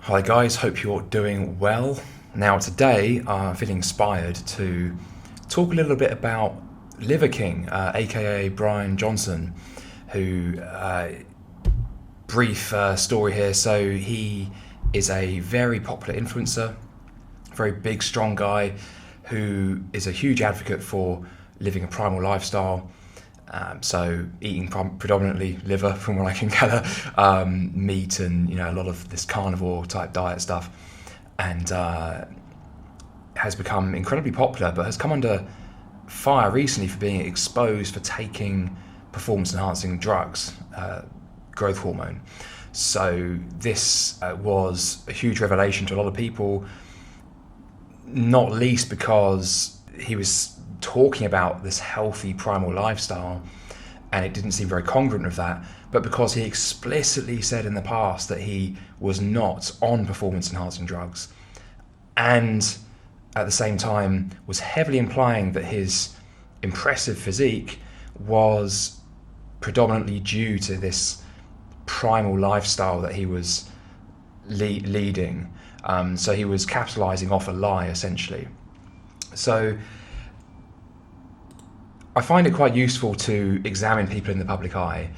Hi guys, hope you're doing well. Now today I'm feeling inspired to talk a little bit about Liver King, aka Brian Johnson, who, brief story here, so he is a very popular influencer, very big, strong guy who is a huge advocate for living a primal lifestyle. So eating predominantly liver, from what I can gather, meat, and a lot of this carnivore type diet stuff, and has become incredibly popular, but has come under fire recently for being exposed for taking performance enhancing drugs, growth hormone. So this was a huge revelation to a lot of people, not least because he was talking about this healthy primal lifestyle and it didn't seem very congruent with that, but because he explicitly said in the past that he was not on performance enhancing drugs, and at the same time was heavily implying that his impressive physique was predominantly due to this primal lifestyle that he was leading. So he was capitalizing off a lie, essentially. So I find it quite useful to examine people in the public eye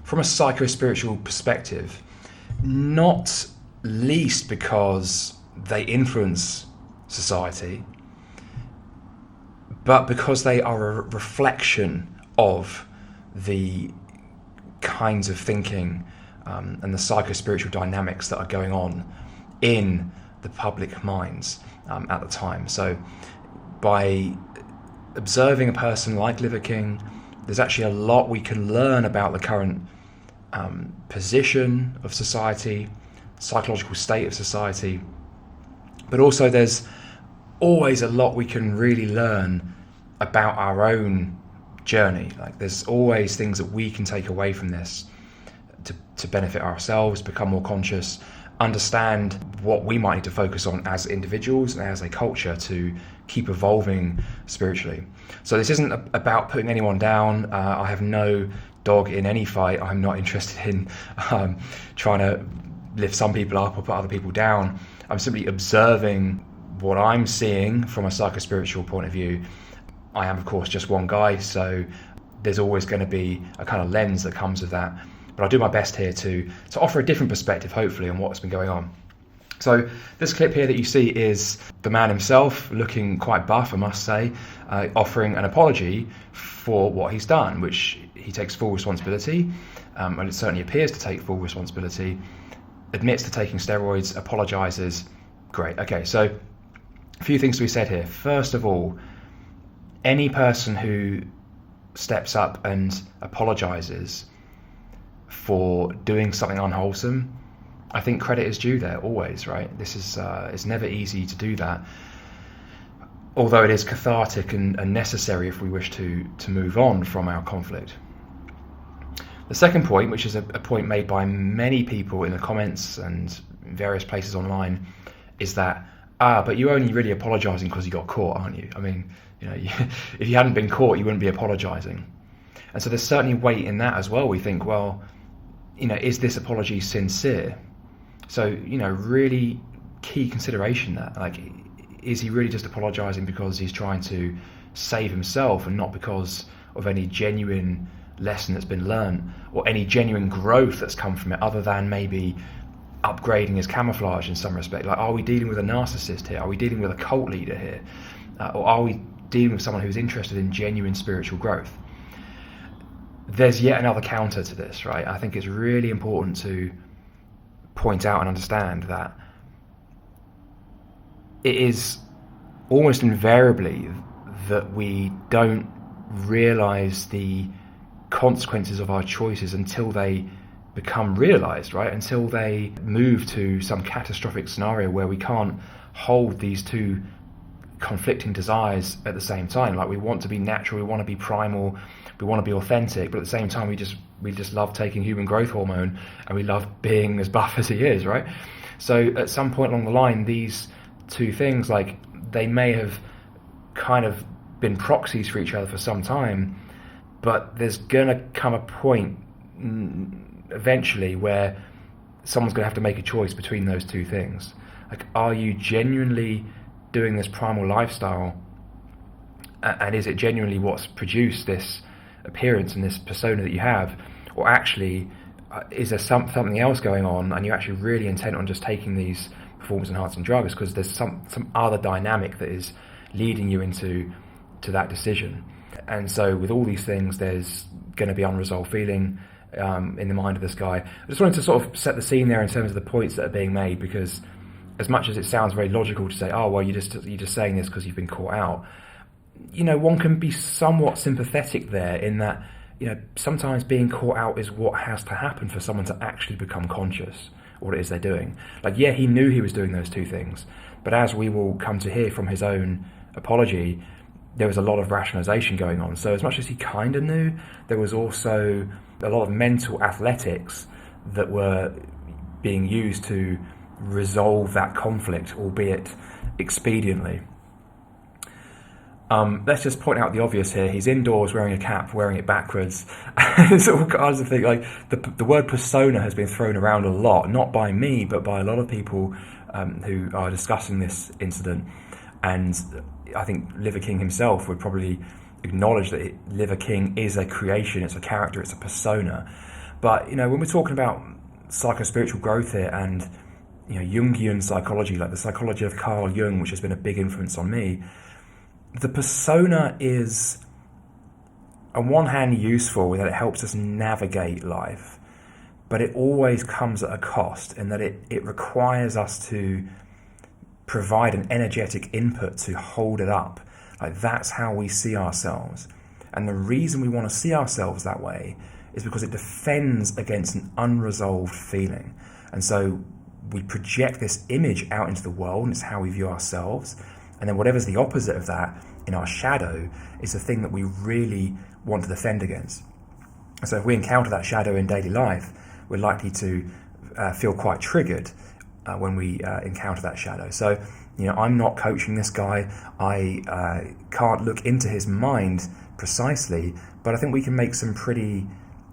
from a psychospiritual perspective, not least because they influence society, but because they are a reflection of the kinds of thinking and the psychospiritual dynamics that are going on in the public minds at the time. So by observing a person like Liver King, there's actually a lot we can learn about the current position of society, psychological state of society, but also there's always a lot we can really learn about our own journey. Like there's always things that we can take away from this to benefit ourselves, become more conscious, understand what we might need to focus on as individuals and as a culture to keep evolving spiritually. So this isn't about putting anyone down. I have no dog in any fight. I'm not interested in trying to lift some people up or put other people down. I'm simply observing what I'm seeing from a psychospiritual point of view. I am, of course, just one guy, so there's always going to be a kind of lens that comes with that. But I'll do my best here to offer a different perspective, hopefully, on what's been going on. So this clip here that you see is the man himself, looking quite buff, I must say, offering an apology for what he's done, which he takes full responsibility, and it certainly appears to take full responsibility, admits to taking steroids, apologises. Great. Okay, so a few things to be said here. First of all, any person who steps up and apologises for doing something unwholesome, I think credit is due there always, right? This is it's never easy to do that, although it is cathartic and necessary if we wish to move on from our conflict. The second point, which is a point made by many people in the comments and various places online, is that but you're only really apologising because you got caught, aren't you? I mean, if you hadn't been caught, you wouldn't be apologising. And so there's certainly weight in that as well. We think, well, is this apology sincere? So, really key consideration that, like, is he really just apologising because he's trying to save himself and not because of any genuine lesson that's been learned or any genuine growth that's come from it, other than maybe upgrading his camouflage in some respect? Like, are we dealing with a narcissist here? Are we dealing with a cult leader here? Or are we dealing with someone who's interested in genuine spiritual growth? There's yet another counter to this, right? I think it's really important to point out and understand that it is almost invariably that we don't realise the consequences of our choices until they become realised, right? Until they move to some catastrophic scenario where we can't hold these two conflicting desires at the same time. Like, we want to be natural, we want to be primal, we want to be authentic, but at the same time we just love taking human growth hormone and we love being as buff as he is, right? So at some point along the line, these two things, like, they may have kind of been proxies for each other for some time, but there's gonna come a point, eventually where someone's going to have to make a choice between those two things. Like, are you genuinely doing this primal lifestyle, and is it genuinely what's produced this appearance and this persona that you have, or actually is there something else going on, and you're actually really intent on just taking these performance enhancing drugs because there's some other dynamic that is leading you into that decision. And so with all these things, there's going to be unresolved feeling in the mind of this guy. I just wanted to sort of set the scene there in terms of the points that are being made, because as much as it sounds very logical to say, oh well, you're just saying this because you've been caught out, you know, one can be somewhat sympathetic there in that, you know, sometimes being caught out is what has to happen for someone to actually become conscious of what it is they're doing. Like, yeah, he knew he was doing those two things, but as we will come to hear from his own apology, there was a lot of rationalization going on. So as much as he kind of knew, there was also a lot of mental athletics that were being used to resolve that conflict, albeit expediently. Let's just point out the obvious here. He's indoors wearing a cap, wearing it backwards. There's all kinds of things. Like the word persona has been thrown around a lot, not by me, but by a lot of people who are discussing this incident. And I think Liver King himself would probably acknowledge that Liver King is a creation, it's a character, it's a persona. But, you know, when we're talking about psychospiritual growth here and, you know, Jungian psychology, like the psychology of Carl Jung, which has been a big influence on me, the persona is, on one hand, useful in that it helps us navigate life, but it always comes at a cost in that it requires us to provide an energetic input to hold it up. Like, that's how we see ourselves. And the reason we want to see ourselves that way is because it defends against an unresolved feeling. And so we project this image out into the world, and it's how we view ourselves. And then whatever's the opposite of that in our shadow is the thing that we really want to defend against. And so if we encounter that shadow in daily life, we're likely to feel quite triggered when we encounter that shadow. So, you know, I'm not coaching this guy. I can't look into his mind precisely, but I think we can make some pretty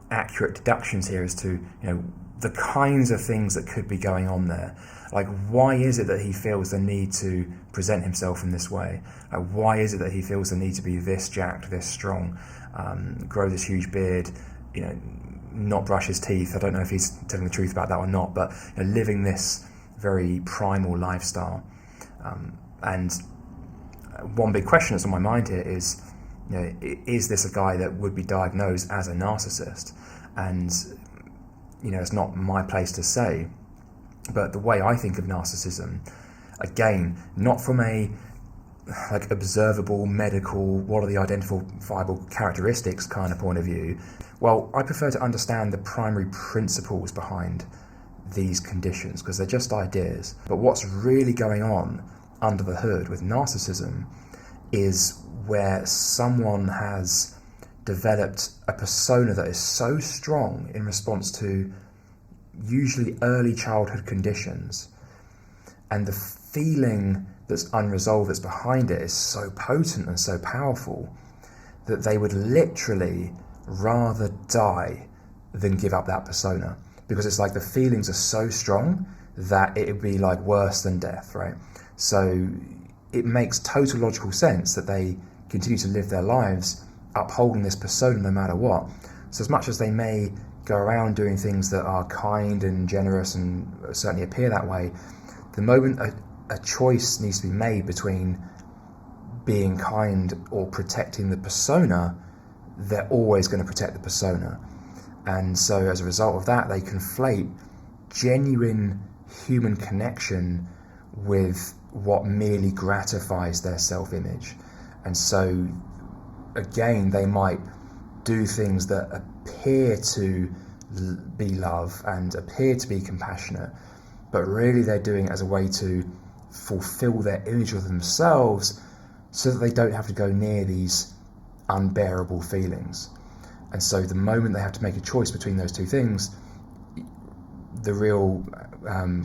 accurate deductions here as to, you know, the kinds of things that could be going on there. Like, why is it that he feels the need to present himself in this way? Like, why is it that he feels the need to be this jacked, this strong, grow this huge beard, you know, not brush his teeth? I don't know if he's telling the truth about that or not, but, you know, living this very primal lifestyle. And one big question that's on my mind here is, you know, is this a guy that would be diagnosed as a narcissist? And, you know, it's not my place to say, but the way I think of narcissism, again, not from a like observable, medical, what are the identifiable characteristics kind of point of view. Well, I prefer to understand the primary principles behind these conditions, because they're just ideas. But what's really going on under the hood with narcissism is where someone has developed a persona that is so strong in response to usually early childhood conditions, and the feeling that's unresolved that's behind it is so potent and so powerful that they would literally rather die than give up that persona, because it's like the feelings are so strong that it would be like worse than death, right? So it makes total logical sense that they continue to live their lives upholding this persona no matter what. So as much as they may go around doing things that are kind and generous and certainly appear that way, the moment a choice needs to be made between being kind or protecting the persona, they're always going to protect the persona. And so as a result of that, they conflate genuine human connection with what merely gratifies their self-image. And so again, they might do things that appear to be love and appear to be compassionate, but really they're doing it as a way to fulfill their image of themselves so that they don't have to go near these unbearable feelings. And so the moment they have to make a choice between those two things, the real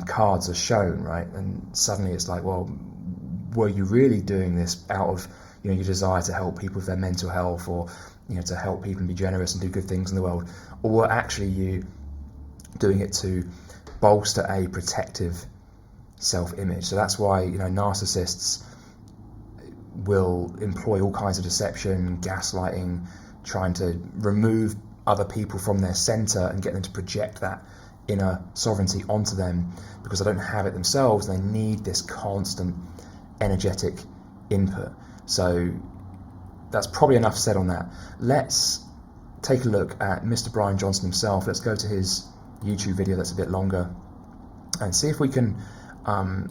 cards are shown, right? And suddenly it's like, well, were you really doing this out of your desire to help people with their mental health, or to help people and be generous and do good things in the world, or actually you doing it to bolster a protective self-image. So that's why narcissists will employ all kinds of deception, gaslighting, trying to remove other people from their center and get them to project that inner sovereignty onto them, because they don't have it themselves. They need this constant energetic input. So that's probably enough said on that. Let's take a look at Mr. Brian Johnson himself. Let's go to his YouTube video that's a bit longer and see if we can kind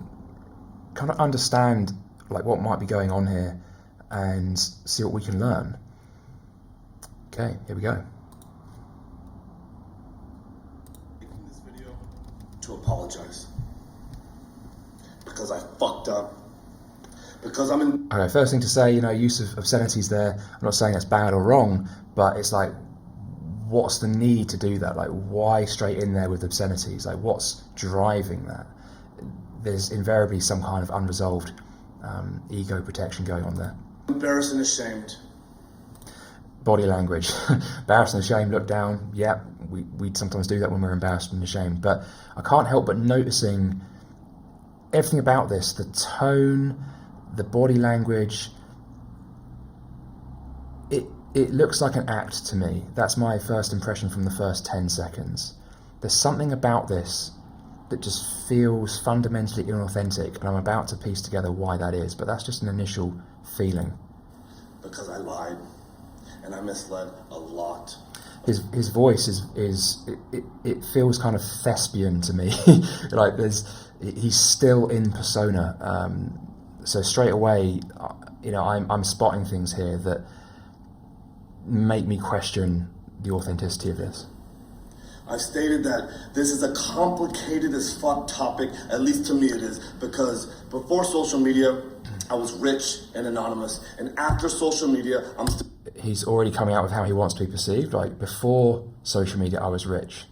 of understand what might be going on here and see what we can learn. Okay, here we go. Making this video to apologize because I fucked up. Because I'm in. Okay, first thing to say, use of obscenities there. I'm not saying that's bad or wrong, but it's what's the need to do that? Why straight in there with obscenities? What's driving that? There's invariably some kind of unresolved ego protection going on there. Embarrassed and ashamed. Body language. Embarrassed and ashamed, look down. Yeah, we sometimes do that when we're embarrassed and ashamed. But I can't help but noticing everything about this, the tone, the body language. It looks like an act to me. That's my first impression from the first 10 seconds. There's something about this that just feels fundamentally inauthentic, and I'm about to piece together why that is, but that's just an initial feeling. Because I lied, and I misled a lot. His voice it feels kind of thespian to me. He's still in persona. So straight away, I'm spotting things here that make me question the authenticity of this. I've stated that this is a complicated as fuck topic, at least to me it is, because before social media, I was rich and anonymous, and after social media, He's already coming out with how he wants to be perceived. Before social media, I was rich.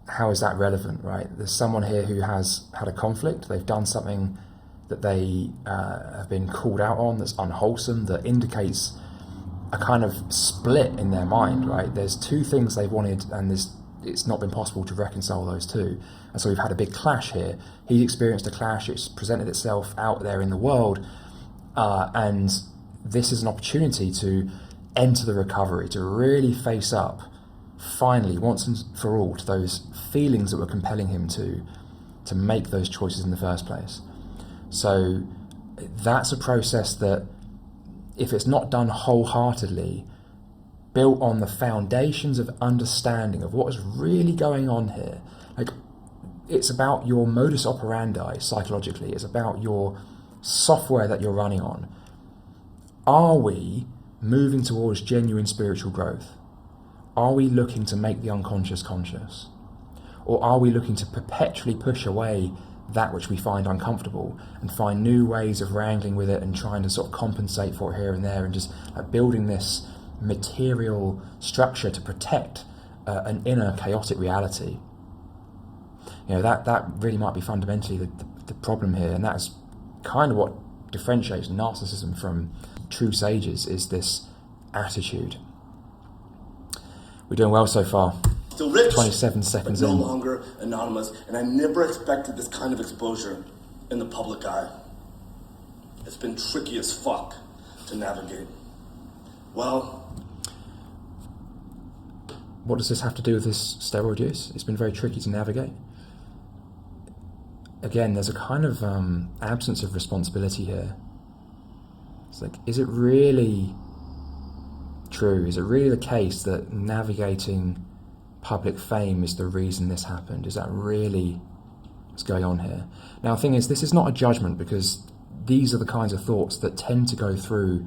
How is that relevant, right? There's someone here who has had a conflict. They've done something that they have been called out on that's unwholesome, that indicates a kind of split in their mind, right? There's two things they've wanted, and it's not been possible to reconcile those two. And so we've had a big clash here. He experienced a clash, it's presented itself out there in the world, and this is an opportunity to enter the recovery, to really face up, finally, once and for all, to those feelings that were compelling him to make those choices in the first place. So that's a process that, if it's not done wholeheartedly, built on the foundations of understanding of what is really going on here, it's about your modus operandi psychologically, it's about your software that you're running on. Are we moving towards genuine spiritual growth? Are we looking to make the unconscious conscious? Or are we looking to perpetually push away that which we find uncomfortable and find new ways of wrangling with it and trying to sort of compensate for it here and there, and just building this material structure to protect an inner chaotic reality? That really might be fundamentally the problem here, and that's kind of what differentiates narcissism from true sages, is this attitude. We're doing well so far. Still rich, 27 seconds but no in. longer anonymous, and I never expected this kind of exposure in the public eye. It's been tricky as fuck to navigate. Well, what does this have to do with this steroid use? It's been very tricky to navigate. Again, there's a kind of absence of responsibility here. It's is it really true? Is it really the case that navigating public fame is the reason this happened? Is that really what's going on here? Now, the thing is, this is not a judgment, because these are the kinds of thoughts that tend to go through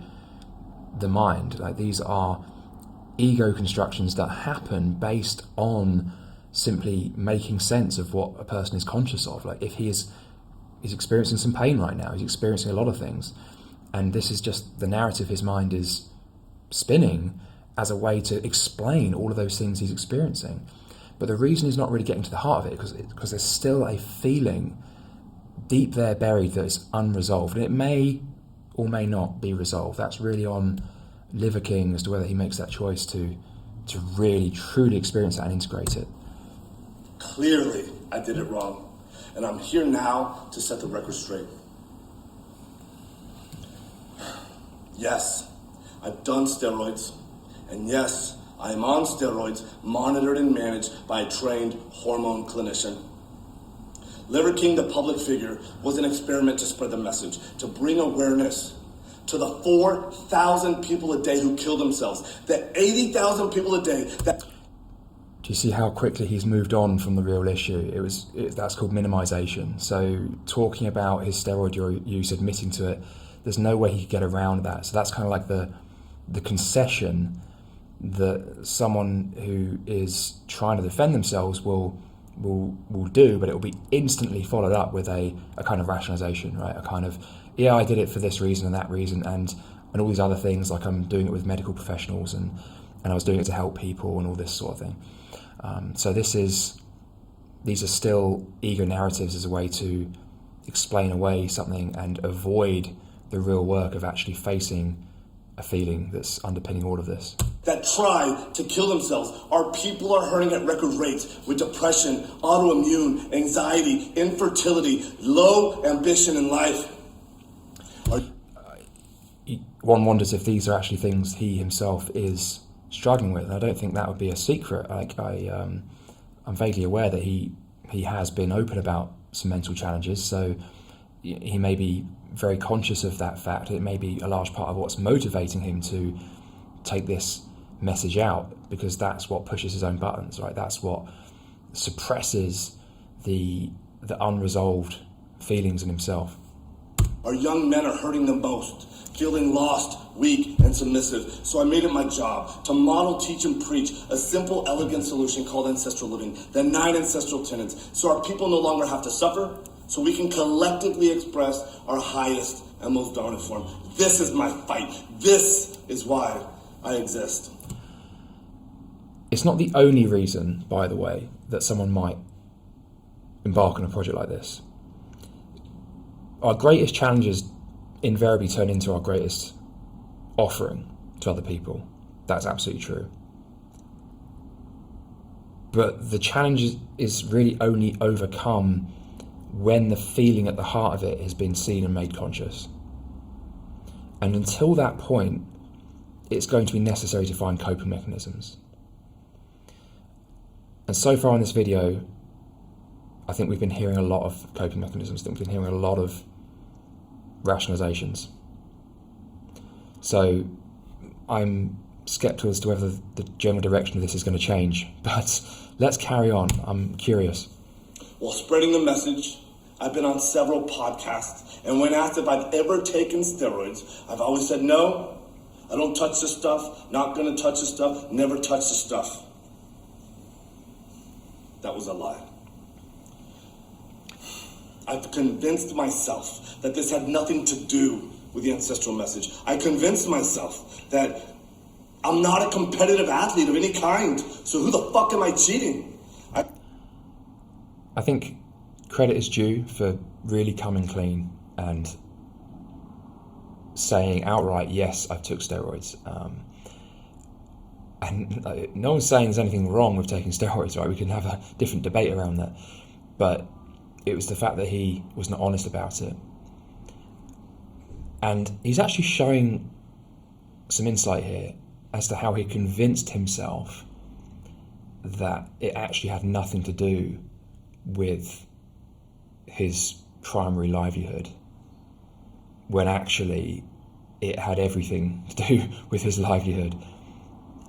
the mind. These are ego constructions that happen based on simply making sense of what a person is conscious of. If he's experiencing some pain right now, he's experiencing a lot of things, and this is just the narrative his mind is spinning as a way to explain all of those things he's experiencing. But the reason he's not really getting to the heart of it, because there's still a feeling deep there buried that is unresolved, and it may or may not be resolved. That's really on Liver King as to whether he makes that choice to really truly experience that and integrate it. Clearly, I did it wrong, and I'm here now to set the record straight. Yes, I've done steroids, and yes, I am on steroids, monitored and managed by a trained hormone clinician. Liver King, the public figure, was an experiment to spread the message, to bring awareness to the 4,000 people a day who kill themselves, the 80,000 people a day that... Do you see how quickly he's moved on from the real issue? That's called minimization. So talking about his steroid use, admitting to it, there's no way he could get around that. So that's kind of like the concession that someone who is trying to defend themselves will do, but it will be instantly followed up with a kind of rationalization, right? A kind of, yeah, I did it for this reason and that reason, and all these other things, like I'm doing it with medical professionals and I was doing it to help people and all this sort of thing. So these are still ego narratives as a way to explain away something and avoid the real work of actually facing a feeling that's underpinning all of this. That try to kill themselves. Our people are hurting at record rates with depression, autoimmune, anxiety, infertility, low ambition in life. One wonders if these are actually things he himself is struggling with. And I don't think that would be a secret. I'm vaguely aware that he has been open about some mental challenges, so he may be very conscious of that fact. It may be a large part of what's motivating him to take this message out, because that's what pushes his own buttons, right? That's what suppresses the unresolved feelings in himself. Our young men are hurting the most, feeling lost, weak, and submissive. So I made it my job to model, teach, and preach a simple, elegant solution called ancestral living, the 9 ancestral tenets, so our people no longer have to suffer, so we can collectively express our highest and most dominant form. This is my fight. This is why I exist. It's not the only reason, by the way, that someone might embark on a project like this. Our greatest challenges invariably turn into our greatest offering to other people. That's absolutely true. But the challenge is really only overcome when the feeling at the heart of it has been seen and made conscious. And until that point, it's going to be necessary to find coping mechanisms. And so far in this video, I think we've been hearing a lot of coping mechanisms. I think we've been hearing a lot of rationalizations. So I'm skeptical as to whether the general direction of this is going to change. But let's carry on. I'm curious. While spreading the message, I've been on several podcasts, and when asked if I've ever taken steroids, I've always said no, I don't touch this stuff, not going to touch this stuff, never touch this stuff. That was a lie. I've convinced myself that this had nothing to do with the ancestral message. I convinced myself that I'm not a competitive athlete of any kind, so who the fuck am I cheating? I think credit is due for really coming clean and saying outright, yes, I took steroids. And no one's saying there's anything wrong with taking steroids, right? We can have a different debate around that. But it was the fact that he was not honest about it. And he's actually showing some insight here as to how he convinced himself that it actually had nothing to do with his primary livelihood, when actually it had everything to do with his livelihood,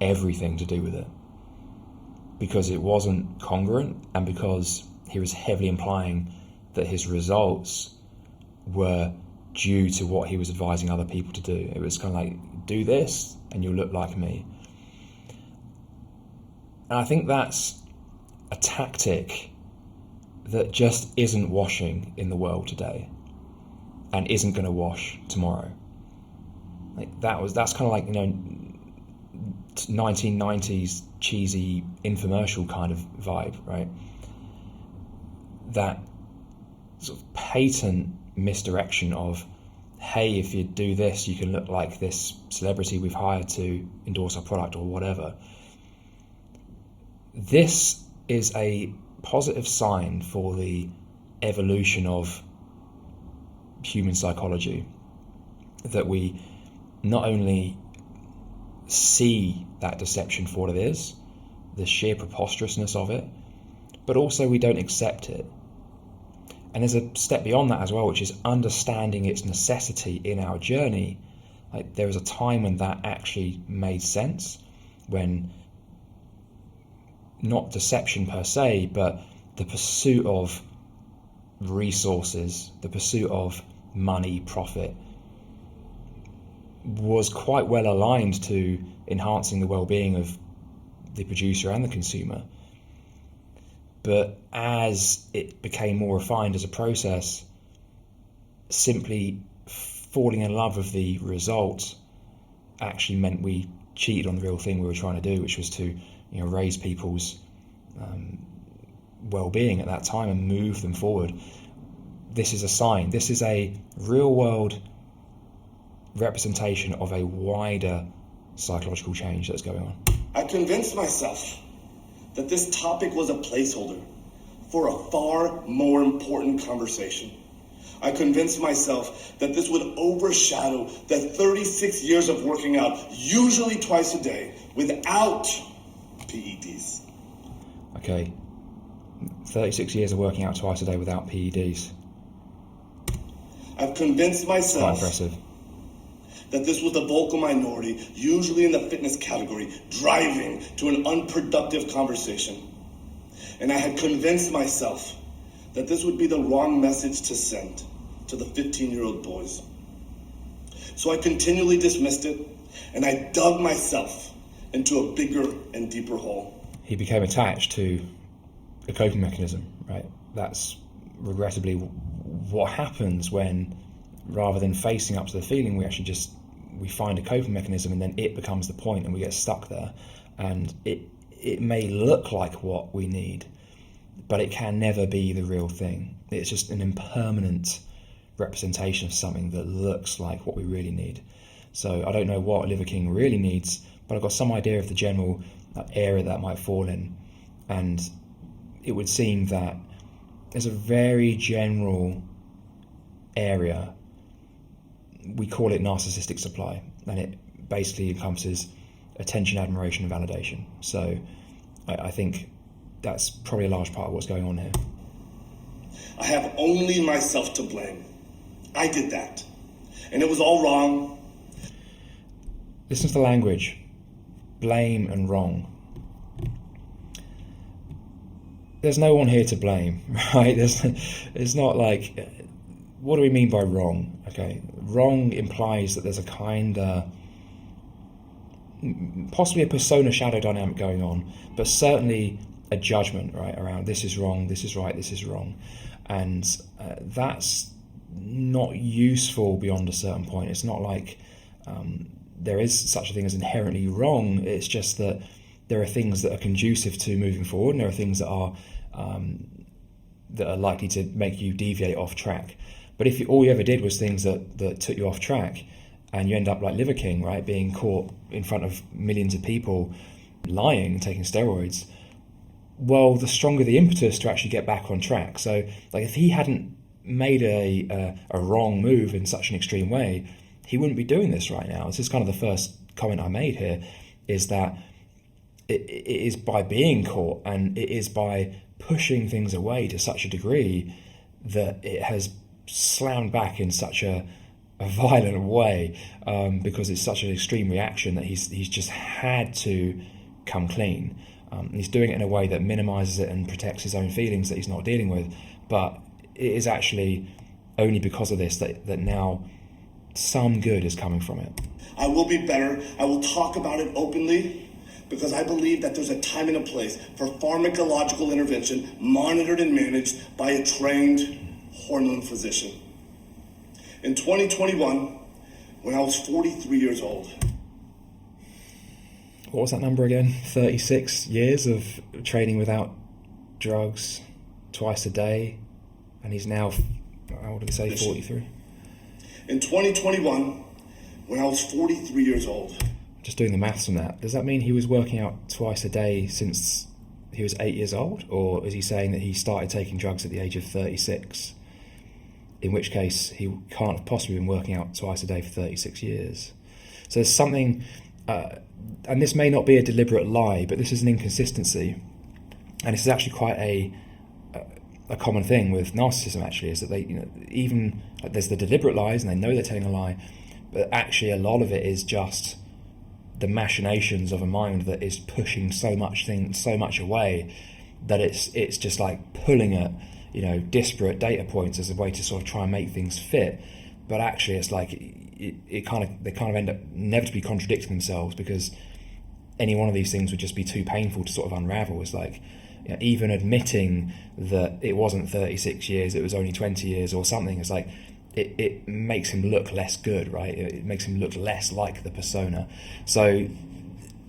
everything to do with it, because it wasn't congruent and because he was heavily implying that his results were due to what he was advising other people to do. It was kind of like, do this and you'll look like me. And I think that's a tactic that just isn't washing in the world today and isn't going to wash tomorrow. That's kind of like, 1990s cheesy infomercial kind of vibe, right? That sort of patent misdirection of hey, if you do this, you can look like this celebrity we've hired to endorse our product or whatever. This is a positive sign for the evolution of human psychology, that we not only see that deception for what it is, the sheer preposterousness of it, but also we don't accept it. And there's a step beyond that as well, which is understanding its necessity in our journey. Like, there was a time when that actually made sense, when not deception per se, but the pursuit of resources, the pursuit of money, profit, was quite well aligned to enhancing the well-being of the producer and the consumer. But as it became more refined as a process, simply falling in love with the result actually meant we cheated on the real thing we were trying to do, which was to, raise people's well-being at that time and move them forward. This is a sign. This is a real-world representation of a wider psychological change that's going on. I convinced myself that this topic was a placeholder for a far more important conversation. I convinced myself that this would overshadow the 36 years of working out, usually twice a day, without PEDs. Okay, 36 years of working out twice a day without PEDs. I've convinced myself quite impressive. That this was the vocal minority, usually in the fitness category, driving to an unproductive conversation. And I had convinced myself that this would be the wrong message to send to the 15-year-old boys. So I continually dismissed it, and I dug myself into a bigger and deeper hole. He became attached to a coping mechanism, right? That's regrettably what happens when, rather than facing up to the feeling, we find a coping mechanism, and then it becomes the point and we get stuck there. And it may look like what we need, but it can never be the real thing. It's just an impermanent representation of something that looks like what we really need. So I don't know what Liver King really needs, but I've got some idea of the general area that might fall in. And it would seem that there's a very general area. We call it narcissistic supply, and it basically encompasses attention, admiration, and validation. So I think that's probably a large part of what's going on here. I have only myself to blame. I did that, and it was all wrong. Listen to the language. Blame and wrong. There's no one here to blame, right? It's not like, what do we mean by wrong? Okay, wrong implies that there's a kind of, possibly a persona shadow dynamic going on, but certainly a judgment, right, around this is wrong, this is right, this is wrong. And that's not useful beyond a certain point. It's not like there is such a thing as inherently wrong. It's just that there are things that are conducive to moving forward, and there are things that are likely to make you deviate off track. But if all you ever did was things that took you off track, and you end up like Liver King, right, being caught in front of millions of people lying and taking steroids, well, the stronger the impetus to actually get back on track. So, like, if he hadn't made a wrong move in such an extreme way, he wouldn't be doing this right now. This is kind of the first comment I made here, is that it is by being caught, and it is by pushing things away to such a degree that it has slammed back in such a violent way, because it's such an extreme reaction that he's just had to come clean. He's doing it in a way that minimizes it and protects his own feelings that he's not dealing with, but it is actually only because of this that now some good is coming from it. I will be better. I will talk about it openly, because I believe that there's a time and a place for pharmacological intervention monitored and managed by a trained hormone physician. In 2021, when I was 43 years old. What was that number again? 36 years of training without drugs, twice a day, and he's now, how old did he say, 43? In 2021, when I was 43 years old. Just doing the maths on that, does that mean he was working out twice a day since he was 8 years old? Or is he saying that he started taking drugs at the age of 36? In which case, he can't have possibly been working out twice a day for 36 years. So there's something, and this may not be a deliberate lie, but this is an inconsistency. And this is actually quite a common thing with narcissism, actually, is that they, even there's the deliberate lies and they know they're telling a lie, but actually a lot of it is just the machinations of a mind that is pushing so much away that it's just like pulling at disparate data points as a way to sort of try and make things fit. But actually it's like they kind of end up inevitably contradicting themselves, because any one of these things would just be too painful to sort of unravel. It's like, even admitting that it wasn't 36 years, it was only 20 years or something, it's like it makes him look less good, right? It makes him look less like the persona. So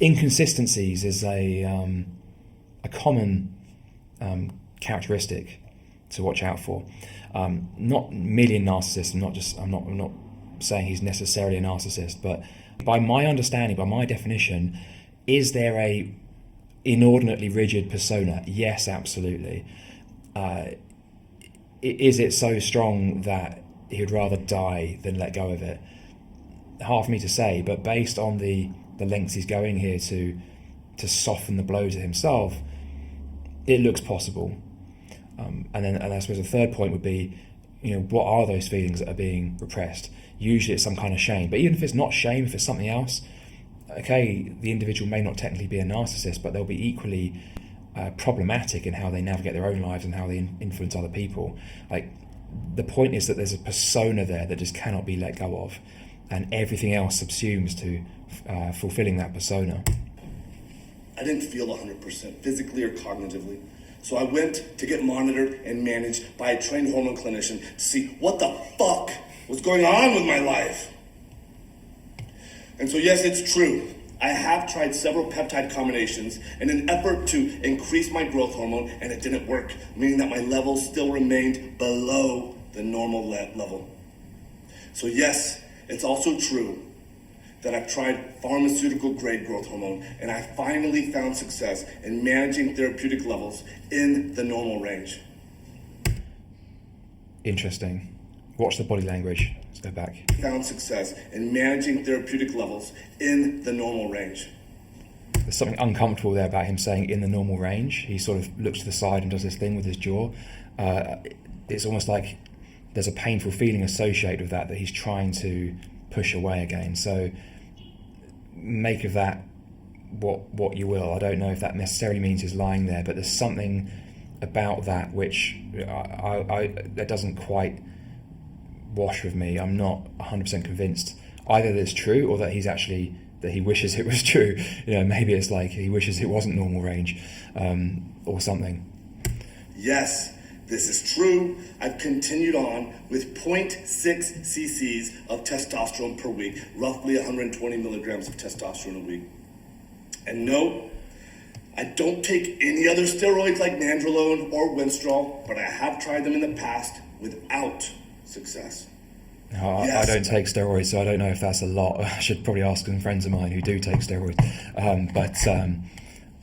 inconsistencies is a common characteristic to watch out for. Not merely a narcissist. I'm not saying he's necessarily a narcissist, but by my understanding, by my definition, is there a inordinately rigid persona? Yes, absolutely. Is it so strong that he would rather die than let go of it? Hard for me to say, but based on the lengths he's going here to soften the blow to himself, it looks possible. And I suppose the third point would be, what are those feelings that are being repressed? Usually it's some kind of shame, but even if it's not shame, if it's something else, okay, the individual may not technically be a narcissist, but they'll be equally problematic in how they navigate their own lives and how they influence other people. Like, the point is that there's a persona there that just cannot be let go of, and everything else subsumes to fulfilling that persona. I didn't feel 100% physically or cognitively. So I went to get monitored and managed by a trained hormone clinician to see what the fuck was going on with my life. And so yes, it's true. I have tried several peptide combinations in an effort to increase my growth hormone, and it didn't work, meaning that my levels still remained below the normal level. So yes, it's also true that I've tried pharmaceutical grade growth hormone, and I finally found success in managing therapeutic levels in the normal range. Interesting. Watch the body language. Let's go back. Found success in managing therapeutic levels in the normal range. There's something uncomfortable there about him saying in the normal range. He sort of looks to the side and does this thing with his jaw. It's almost like there's a painful feeling associated with that he's trying to push away again. So make of that what you will. I don't know if that necessarily means he's lying there, but there's something about that which that doesn't quite wash with me. I'm not 100% convinced either that it's true or that he wishes it was true. Maybe it's like he wishes it wasn't normal range, or something. Yes, this is true. I've continued on with 0.6 cc's of testosterone per week, roughly 120 milligrams of testosterone a week. And no, I don't take any other steroids like nandrolone or winstrol, but I have tried them in the past without success. No, yes. I don't take steroids, so I don't know if that's a lot. I should probably ask some friends of mine who do take steroids.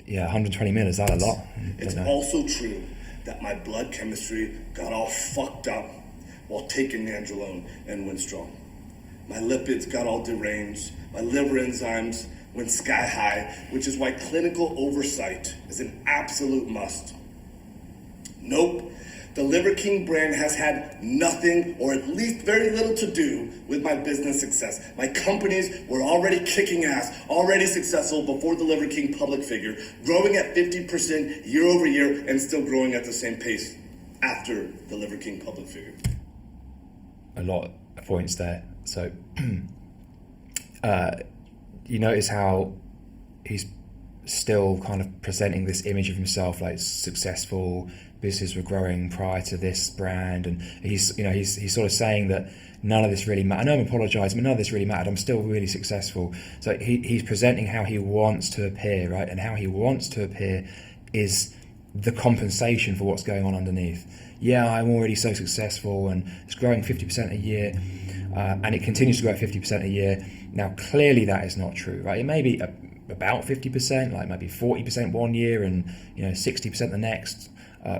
Yeah, 120 mil, is that a lot? It's also true that my blood chemistry got all fucked up while taking nandrolone and winstrol. My lipids got all deranged. My liver enzymes went sky high, which is why clinical oversight is an absolute must. Nope. The Liver King brand has had nothing, or at least very little, to do with my business success. My companies were already kicking ass, already successful before the Liver King public figure, growing at 50% year over year and still growing at the same pace after the Liver King public figure. A lot of points there. So you notice how he's still kind of presenting this image of himself like successful, businesses were growing prior to this brand, and he's sort of saying that none of this really mattered. I know I'm apologising, but none of this really mattered. I'm still really successful. So he's presenting how he wants to appear, right? And how he wants to appear is the compensation for what's going on underneath. Yeah, I'm already so successful and it's growing 50% a year, and it continues to grow at 50% a year. Now, clearly that is not true, right? It may be about 50%, like maybe 40% one year and 60% the next,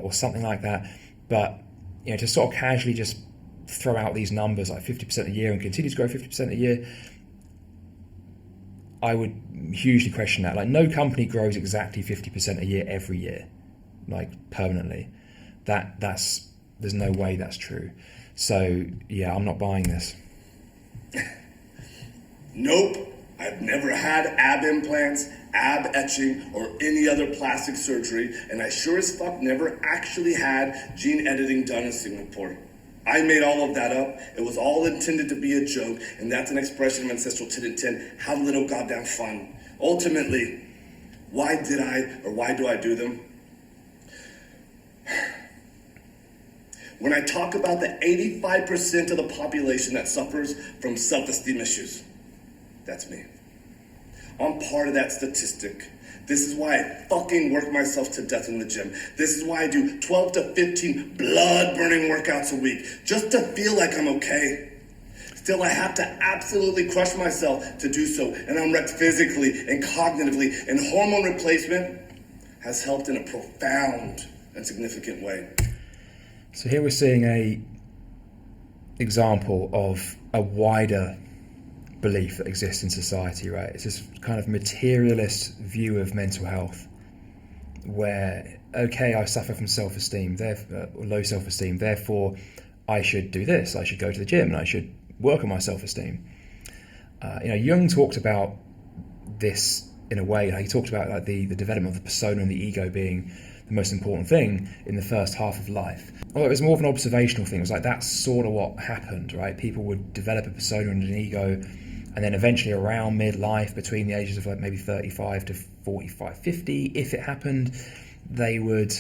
or something like that. But to sort of casually just throw out these numbers like 50% a year and continue to grow 50% a year, I would hugely question that. Like, no company grows exactly 50% a year every year, like permanently. There's no way that's true. So yeah, I'm not buying this. Nope. I've never had ab implants, ab etching, or any other plastic surgery, and I sure as fuck never actually had gene editing done in Singapore. I made all of that up. It was all intended to be a joke, and that's an expression of ancestral 10 and 10. Have a little goddamn fun. Ultimately, why do I do them? When I talk about the 85% of the population that suffers from self-esteem issues, that's me. I'm part of that statistic. This is why I fucking work myself to death in the gym. This is why I do 12 to 15 blood-burning workouts a week, just to feel like I'm okay. Still, I have to absolutely crush myself to do so, and I'm wrecked physically and cognitively, and hormone replacement has helped in a profound and significant way. So here we're seeing a example of a wider belief that exists in society, right? It's this kind of materialist view of mental health where, okay, I suffer from self-esteem, low self-esteem, therefore I should do this, I should go to the gym and I should work on my self-esteem. Jung talked about this in a way. He talked about like the development of the persona and the ego being the most important thing in the first half of life. Although it was more of an observational thing. It was like that's sort of what happened, right? People would develop a persona and an ego, and then eventually around midlife, between the ages of like maybe 35 to 45, 50, if it happened, they would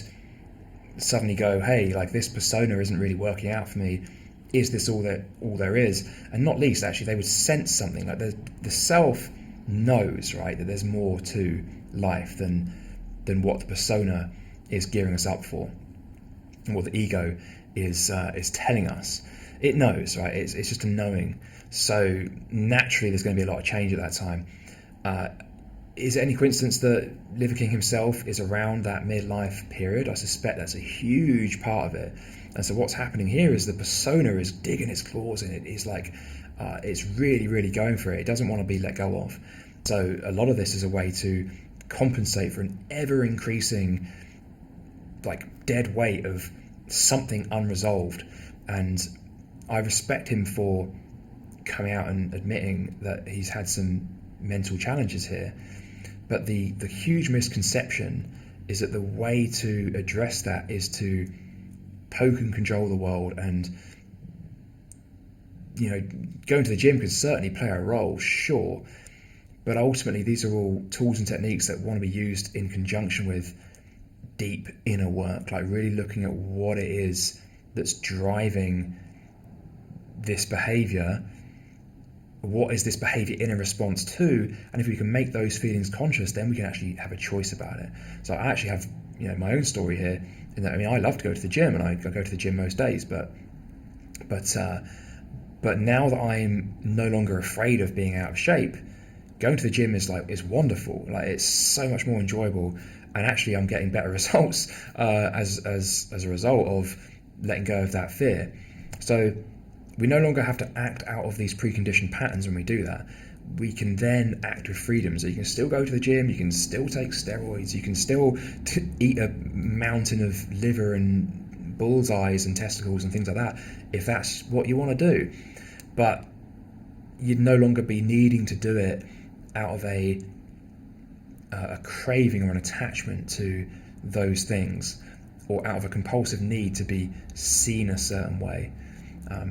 suddenly go, hey, like this persona isn't really working out for me. Is this all there is? And not least, actually, they would sense something. Like the self knows, right, that there's more to life than what the persona is gearing us up for, and what the ego is telling us. It knows, right? It's just a knowing. So naturally, there's going to be a lot of change at that time. Is it any coincidence that Liver King himself is around that midlife period? I suspect that's a huge part of it. And so what's happening here is the persona is digging its claws in it. It's like it's really, really going for it. It doesn't want to be let go of. So a lot of this is a way to compensate for an ever-increasing like dead weight of something unresolved. And I respect him for coming out and admitting that he's had some mental challenges here. But the huge misconception is that the way to address that is to poke and control the world. And going to the gym can certainly play a role, sure, but ultimately these are all tools and techniques that want to be used in conjunction with deep inner work, like really looking at what it is that's driving this behavior. What is this behavior in a response to? And if we can make those feelings conscious, then we can actually have a choice about it. So I actually have my own story here, in that I love to go to the gym, and I go to the gym most days, but now that I'm no longer afraid of being out of shape, going to the gym is wonderful. Like, it's so much more enjoyable, and actually I'm getting better results as a result of letting go of that fear. So we no longer have to act out of these preconditioned patterns when we do that. We can then act with freedom. So you can still go to the gym, you can still take steroids, you can still eat a mountain of liver and bullseyes and testicles and things like that, if that's what you want to do. But you'd no longer be needing to do it out of a craving or an attachment to those things, or out of a compulsive need to be seen a certain way.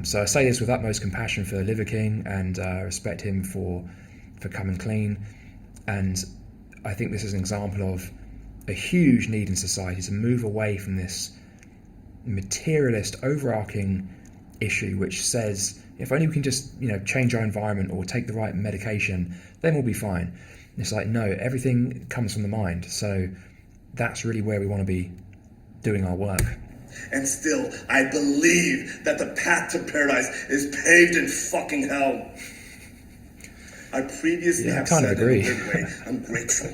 So I say this with utmost compassion for Liver King, and respect him for coming clean. And I think this is an example of a huge need in society to move away from this materialist, overarching issue which says, if only we can just change our environment or take the right medication, then we'll be fine. And it's like, no, everything comes from the mind. So that's really where we want to be doing our work. And still, I believe that the path to paradise is paved in fucking hell. I previously have kind of said agree. in a weird way, I'm grateful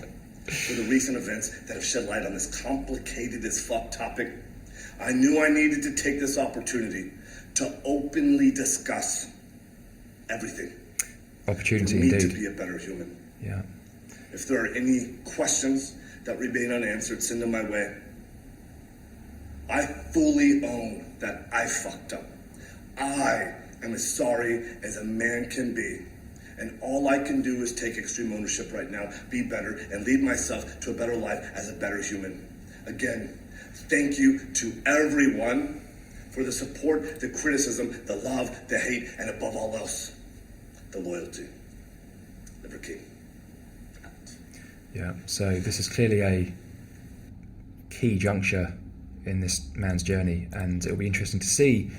for the recent events that have shed light on this complicated as fuck topic. I knew I needed to take this opportunity to openly discuss everything. Opportunity, for me indeed. to be a better human. Yeah. If there are any questions that remain unanswered, send them my way. I fully own that I fucked up. I am as sorry as a man can be. And all I can do is take extreme ownership right now, be better, and lead myself to a better life as a better human. Again, thank you to everyone for the support, the criticism, the love, the hate, and above all else, the loyalty. Liver King. Yeah, so this is clearly a key juncture in this man's journey, and it'll be interesting to see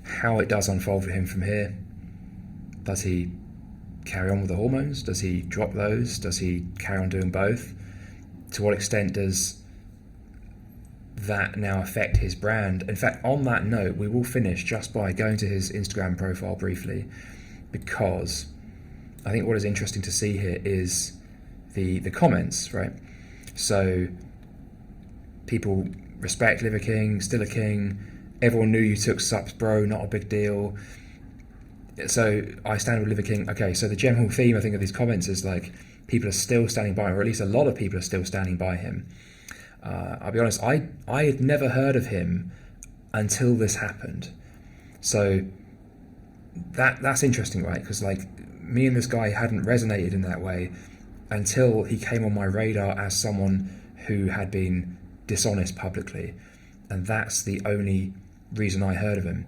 how it does unfold for him from here. Does he carry on with the hormones? Does he drop those? Does he carry on doing both? To what extent does that now affect his brand? In fact, on that note, we will finish just by going to his Instagram profile briefly, because I think what is interesting to see here is the comments, right? So people respect Liver King, still a king, everyone knew you took sups, bro, not a big deal. So I stand with Liver King. Okay, so the general theme I think of these comments is like people are still standing by him, or at least a lot of people are still standing by him. I'll be honest, I had never heard of him until this happened. So that's interesting, right? Because like me and this guy hadn't resonated in that way until he came on my radar as someone who had been dishonest publicly, and that's the only reason I heard of him.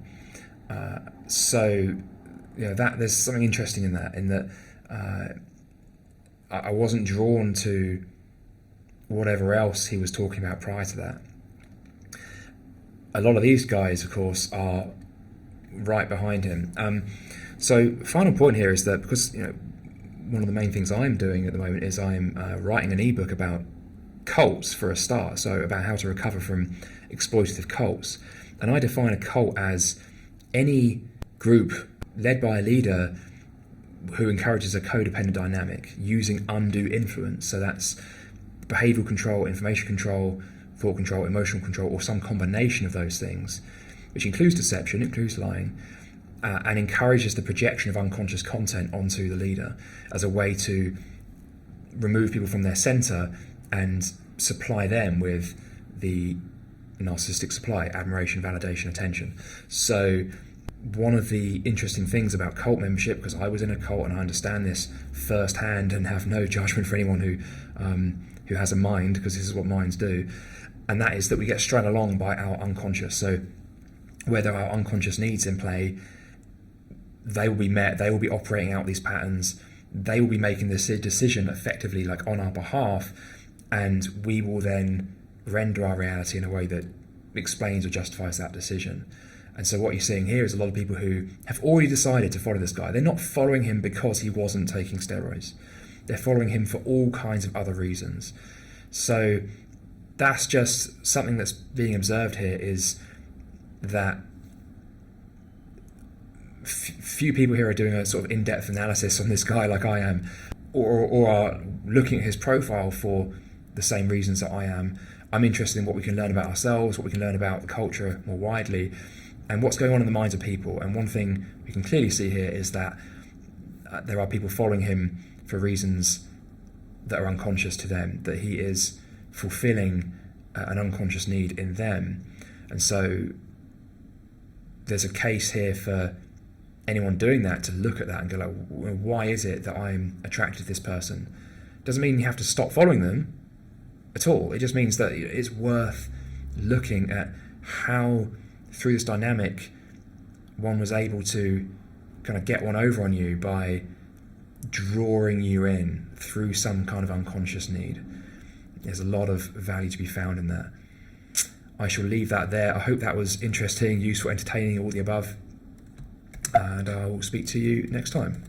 So that there's something interesting in that I wasn't drawn to whatever else he was talking about prior to that. A lot of these guys, of course, are right behind him. So final point here is that because one of the main things I'm doing at the moment is I'm writing an ebook about cults for a start, so about how to recover from exploitative cults. And I define a cult as any group led by a leader who encourages a codependent dynamic using undue influence. So that's behavioral control, information control, thought control, emotional control, or some combination of those things, which includes deception, includes lying, and encourages the projection of unconscious content onto the leader as a way to remove people from their center and supply them with the narcissistic supply: admiration, validation, attention. So one of the interesting things about cult membership, because I was in a cult and I understand this firsthand and have no judgment for anyone who has a mind, because this is what minds do, and that is that we get strung along by our unconscious. So whether our unconscious needs in play, they will be met, they will be operating out these patterns, they will be making this decision effectively like on our behalf, and we will then render our reality in a way that explains or justifies that decision. And so what you're seeing here is a lot of people who have already decided to follow this guy. They're not following him because he wasn't taking steroids. They're following him for all kinds of other reasons. So that's just something that's being observed here, is that few people here are doing a sort of in-depth analysis on this guy like I am, or are looking at his profile for the same reasons that I am. I'm interested in what we can learn about ourselves, what we can learn about the culture more widely, and what's going on in the minds of people. And one thing we can clearly see here is that there are people following him for reasons that are unconscious to them, that he is fulfilling an unconscious need in them. And so there's a case here for anyone doing that to look at that and go like, why is it that I'm attracted to this person? Doesn't mean you have to stop following them at all. It just means that it's worth looking at how through this dynamic one was able to kind of get one over on you by drawing you in through some kind of unconscious need. There's a lot of value to be found in that. I shall leave that there. I hope that was interesting, useful, entertaining, all the above, and I will speak to you next time.